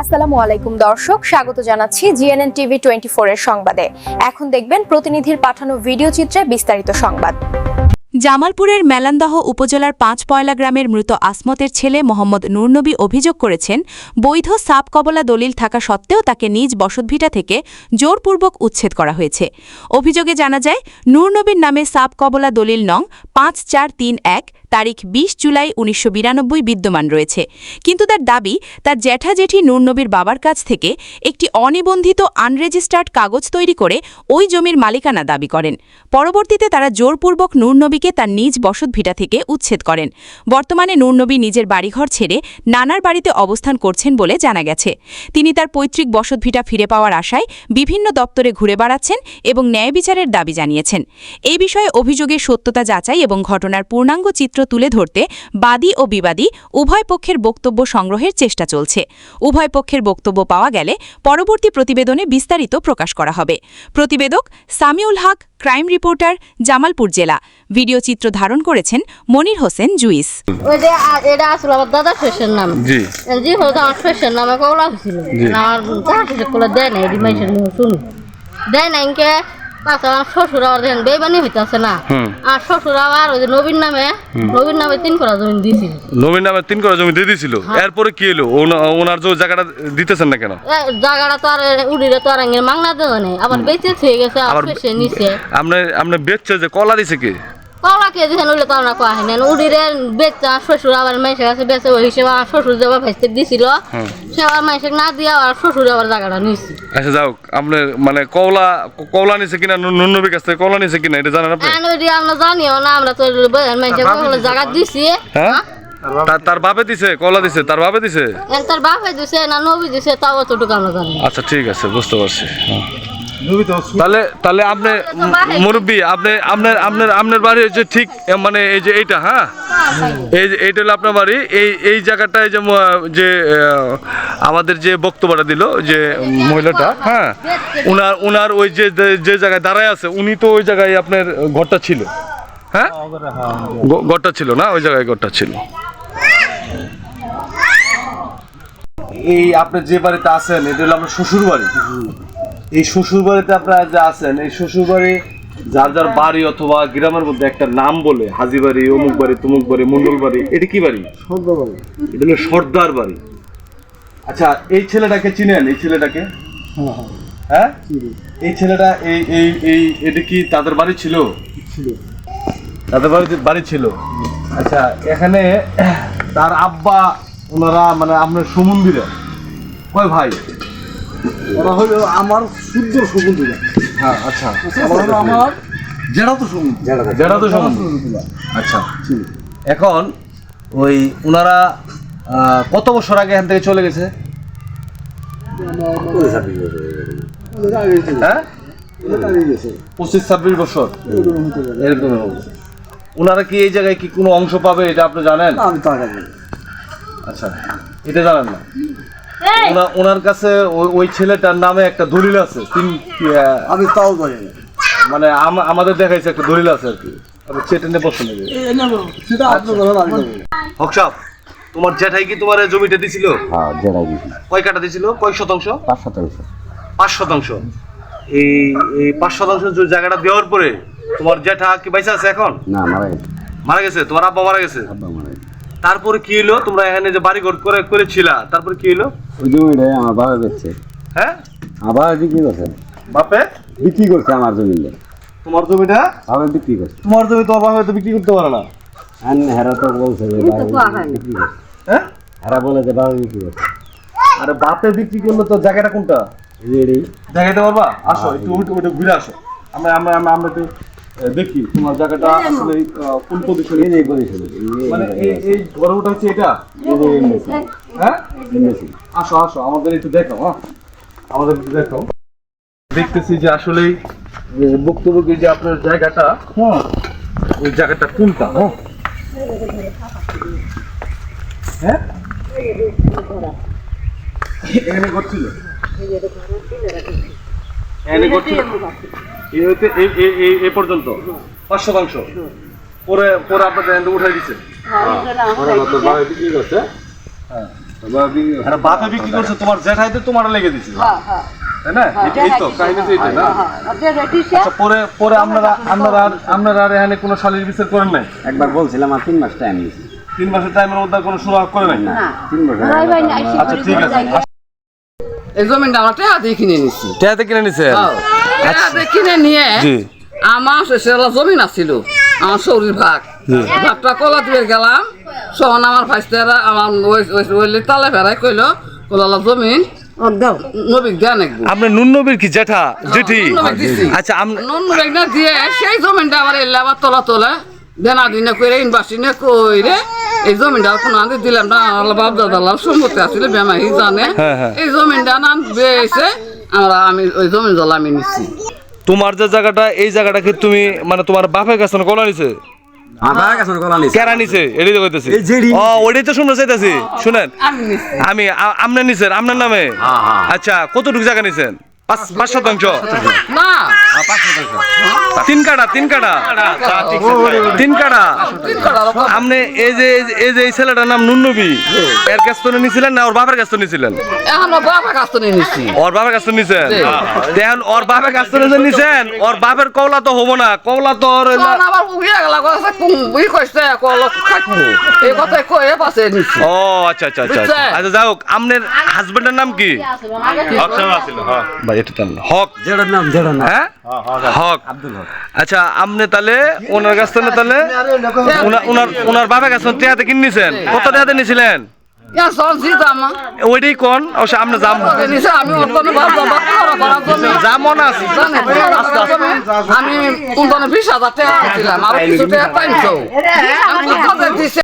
আসসালামু আলাইকুম দর্শক, স্বাগত জানাচ্ছি জিএনএন টিভি 24 এর সংবাদে। এখন দেখবেন প্রতিনিধির পাঠানো ভিডিও চিত্রে বিস্তারিত সংবাদ। জামালপুরের মেলান্দহ উপজেলার ৫ পয়লা গ্রামের মৃত আসমতের ছেলে মোহাম্মদ নূরনবী অভিযোগ করেছেন, বৈধ সাপ কবলা দলিল থাকা সত্ত্বেও তাকে নিজ বসতভিটা থেকে জোরপূর্বক উচ্ছেদ করা হয়েছে। অভিযোগে জানা যায়, নূরনবীর নামে সাপ কবলা দলিল নং 5431 তারিখ ২০ জুলাই ১৯৯২ বিদ্যমান রয়েছে, কিন্তু তার দাবি তার জ্যাঠা-জেঠি নূরনবীর বাবার কাছ থেকে একটি অনিবন্ধিত আনরেজিস্টার্ড কাগজ তৈরি করে ওই জমির মালিকানা দাবি করেন। পরবর্তীতে তারা জোরপূর্বক নূরনবীকে তার নিজ বসতভিটা থেকে উচ্ছেদ করেন। বর্তমানে নূরনবী নিজের বাড়িঘর ছেড়ে নানার বাড়িতে অবস্থান করছেন বলে জানা গেছে। তিনি তার পৈতৃক বসতভিটা ফিরে পাওয়ার আশায় বিভিন্ন দপ্তরে ঘুরে বেড়াচ্ছেন এবং ন্যায় বিচারের দাবি জানিয়েছেন। এই বিষয়ে অভিযোগের সত্যতা যাচাই এবং ঘটনার পূর্ণাঙ্গ চিত্র তুলে ধরতে বাদী ও বিবাদী উভয় পক্ষের বক্তব্য সংগ্রহের চেষ্টা চলছে। উভয় পক্ষের বক্তব্য পাওয়া গেলে পরবর্তী প্রতিবেদনে বিস্তারিত প্রকাশ করা হবে। প্রতিবেদক সামিউল হক, ক্রাইম রিপোর্টার, জামালপুর জেলা। ভিডিও চিত্র ধারণ করেছেন মনির হোসেন জুইস। এটা আসলে আমার দাদা শেষের নাম। জি জি, আমার শেষের নামে কবলা হয়েছিল। আমার দাদা শেষের কোলা দেয় না, এটি মানুষের শুনুন দেয় না। ইনকে আমার শ্বশুর আবার দেখেন বেবানি হইতেছে না। আর শ্বশুর আবার ওই যে নবীর নামে 3 করা জমি দিয়েছিল। নবীর নামে 3 করা জমি দিয়ে দিয়েছিল। এরপরে কি হলো? ওনার যে জায়গাটা দিতেছেন না কেন? জায়গাটা তো আর উড়িরে তো আর মাংনা দেওয়া নেই, আবার বেঁচে থেকে গেছে, আবার শেষে নিচে আপনি বেচছে যে কলা দিছে কি? কলা কে দিয়েছেন ওইলে তো আমরা কোয়া হয় না। উড়িরে বেচা শ্বশুর আবার মাইসের কাছে বেচে, ওই হিসেবে আমার শ্বশুর যাবার ভেস্তে দিছিল, সে আবার মাইসে না দিয়ে আর শ্বশুর আবার জায়গাটা নিয়েছি। আচ্ছা যাও, আপনি মানে কলা নিছে কিনা, নবীর কাছ থেকে কলা নিছে কিনা এটা জানেন আপনি? আমরা জানিও না, আমরা তো মাইসে জায়গা দিছি। হ্যাঁ, তার বাপে দিছে কলা দিছে, তার বাপে দিছে, তার বাপে দিছে না নবী দিছে, তাও অতটুকু আমরা জানি। আচ্ছা ঠিক আছে, বুঝতে পারছি। তাহলে আপনি মুরব্বী, আপনার বাড়ি হচ্ছে ঠিক মানে এই যে এইটা, হ্যাঁ এইটা হলো আপনার বাড়ি। এই জায়গাটায় যে আমাদের যে বক্তব্যটা দিল যে মহিলাটা, হ্যাঁ উনার ওই যে জায়গায় দাঁড়ায় আছে, উনি তো ওই জায়গায় আপনার ঘরটা ছিল। হ্যাঁ, ঘরটা ছিল না, ওই জায়গায় ঘরটা ছিল। এই আপনি যে বাড়িতে আছেন এটা হলো আপনার শ্বশুর বাড়ি। এই শ্বশুর বাড়িতে আপনারা যে আছেন, এই শ্বশুর বাড়ি যার যার বাড়ি অথবা গ্রামের মধ্যে একটা নাম বলে, হাজি বাড়ি, অমুক বাড়ি, তমুক বাড়ি, মন্ডল বাড়ি, এটা কি বাড়ি? সর্দার বাড়ি। এটা হলো সর্দার বাড়ি। আচ্ছা, এই ছেলেটাকে চিনেন? এই ছেলেটাকে, হ্যাঁ, এই ছেলেটা এটা কি তাদের বাড়ি ছিল? তাদের বাড়ি ছিল। আচ্ছা, এখানে তার আব্বা ওনারা মানে আপনার সুমন্দিরা কয় ভাই? ওরা হলো আমার শুদ্ধ সুগন্ধিরা। হ্যাঁ, আচ্ছা, আমার জেঠা তো সুগন্ধি। আচ্ছা, এখন ওই ওনারা কত বছর আগে এখান থেকে চলে গেছে? হ্যাঁ, 25-26 বছর এরকম। ওনারা কি এই জায়গায় কি কোনো অংশ পাবে এটা আপনি জানেন? আমি তা জানি। আচ্ছা, এটা জানেন না? ওনার কাছে ওই ছেলেটার নামে একটা দলিল আছে। আমি তাও জানি না, মানে আমাদের দেখাইছে একটা দলিল আছে আর কি। আপনি চেটে নিয়ে বসে নেবে সেটা আপনি বলেন, আমি জানি। হক সাহেব, তোমার জ্যাঠাই কি তোমার জমিটা দিছিল? হ্যাঁ, জেরাই দিয়েছিল। কয় কাটা দিছিল? কয় শতাংশ? 5%। 5%। এই 5% যে জায়গাটা দেওয়ার পরে তোমার জ্যাঠা কি বাইসা আছে এখন? না, মারা গেছে। মারা গেছে? তোমার আব্বা মারা গেছে? আব্বা মারা গেছে। তারপরে কি হলো? তোমরা এখানে যে বাড়ি ঘর করেছিলা, তারপরে কি হলো? ওই জমিটাই আমার বাবা বেচছে। হ্যাঁ, আবার বিক্রি করছে। বাপে বিক্রি করছে আমার জমিটা। তোমার জমিটা বাবা বিক্রি করছে। তোমার জমি তোমার বাবা তো বিক্রি করতে পারে না। আর হেরা তো বলছে যে বাবা বিক্রি করছে। হ্যাঁ, হেরা বলে যে বাবা বিক্রি করছে। আরে বাপে বিক্রি করলে তো জায়গাটা কোনটা? এই জায়গাটা পারবা? আসো একটু ওইটা ঘুরে আসো। আমরা একটু দেখি তোমার জায়গাটা আসলে কোন পজিশনে। এই পজিশনে মানে এই ঘরটা হচ্ছে এটা। হ্যাঁ, আসো আমাদের একটু দেখাও। হ্যাঁ, আমাদের একটু দেখাও। দেখতেছি যে আসলেই বক্তব্য যে আপনার জায়গাটা, হ্যাঁ, ওই জায়গাটা কোনটা? হ্যাঁ, এখানে করছিল, এখানে করছিল এই পর্যন্ত 5%। পরে আপনাদের উঠাই দিচ্ছে। বিক্রি করছে। হ্যাঁ, আরে বাপে বিক্রি করছে তোমার জেঠাইতে তোমার লেগে দিছে তাই না এই তো কাহিনী তো এটা না আচ্ছা পরে পরে আপনারা আর এখানে কোনো শালীর বিচার করেন নাই একবার বলছিলাম আর 3 মাস টাইম নিয়েছি 3 মাসের টাইমের মধ্যে কোনো সুরাহা করে নাই 3 মাস আচ্ছা ঠিক আছে এই জমিনটা আমরা টেহা দিয়ে কিনে নিচ্ছি টেহাতে কিনে নিছেন টেহা দিয়ে কিনে নিয়ে জি আমার সেলা জমিন আছিল আমার শরীর ভাগটা কলা দিয়ে গেলাম সহন আমার ভাইস্তারা আমার ওই তালে ফেরাই কইলো কলা জমিন নবীক দেন আপনি নুন নবীর কি জেঠা জেঠি আচ্ছা নবীক না দিয়ে সেই জমিনটা আমার এলে আমার তলা তোলে দেনা দিনে কইরে ইনভাস্টি নে কইরে এই জমিনটা কোনো আনতে দিলাম না বাপ দাদার সম্পত্তি আছিল বেমাহি জানে এই জমিনটা নাম বেয়েছে আমি ওই জমিন জল আমি নিচ্ছি তোমার যে জায়গাটা এই জায়গাটা কি তুমি মানে তোমার বাপের কাছে কলা নিছে আমার কাছে কলা নিছে কেরা নিছে এটাই তো কইতেছি ও ওইটাই তো শুনতে চাইতেছি শুনেন আমি আমনে নিছেন আপনার নামে আচ্ছা কতটুকু জায়গা নিছেন 5 শতাংশ না 3 কাটা আপনি এই যে এই ছেলেটার নাম নুননবী এর কাছ থেকে নিছিলেন না ওর বাবার কাছ থেকে নিছিলেন এখন বাবার কাছ থেকে নিচ্ছি ওর বাবার কাছ থেকে নিছেন দেখেন ওর বাবার কাছ থেকে নিছেন ওর বাবার কওলা তো হবো না কওলা তো ওর আবার উগিয়া গেল কথা বুই কইছে কলা খাইবো এই কথা কই পাশে নিচ্ছি ও আচ্ছা যাও আপনার হাজবেন্ডের নাম কি ভাই এটা তো হক জেডার নাম হ্যাঁ হক আব্দুল হক আচ্ছা আপনি তাহলে ওনার কাছ থেকে তাহলে ওনার বাবার কাছ থেকে টেহাতে কিনেছেন কত টেহাতে নিয়েছিলেন ইয়া সনজি দামা ওইটাই কোন অবশ্য আপনি নিছে আমি ওর কোনো ভাব যেমন আছে আমি কোন 20,000 টাকা দিলাম আর কিছু টাকা পাইছো আমি কথা দিছি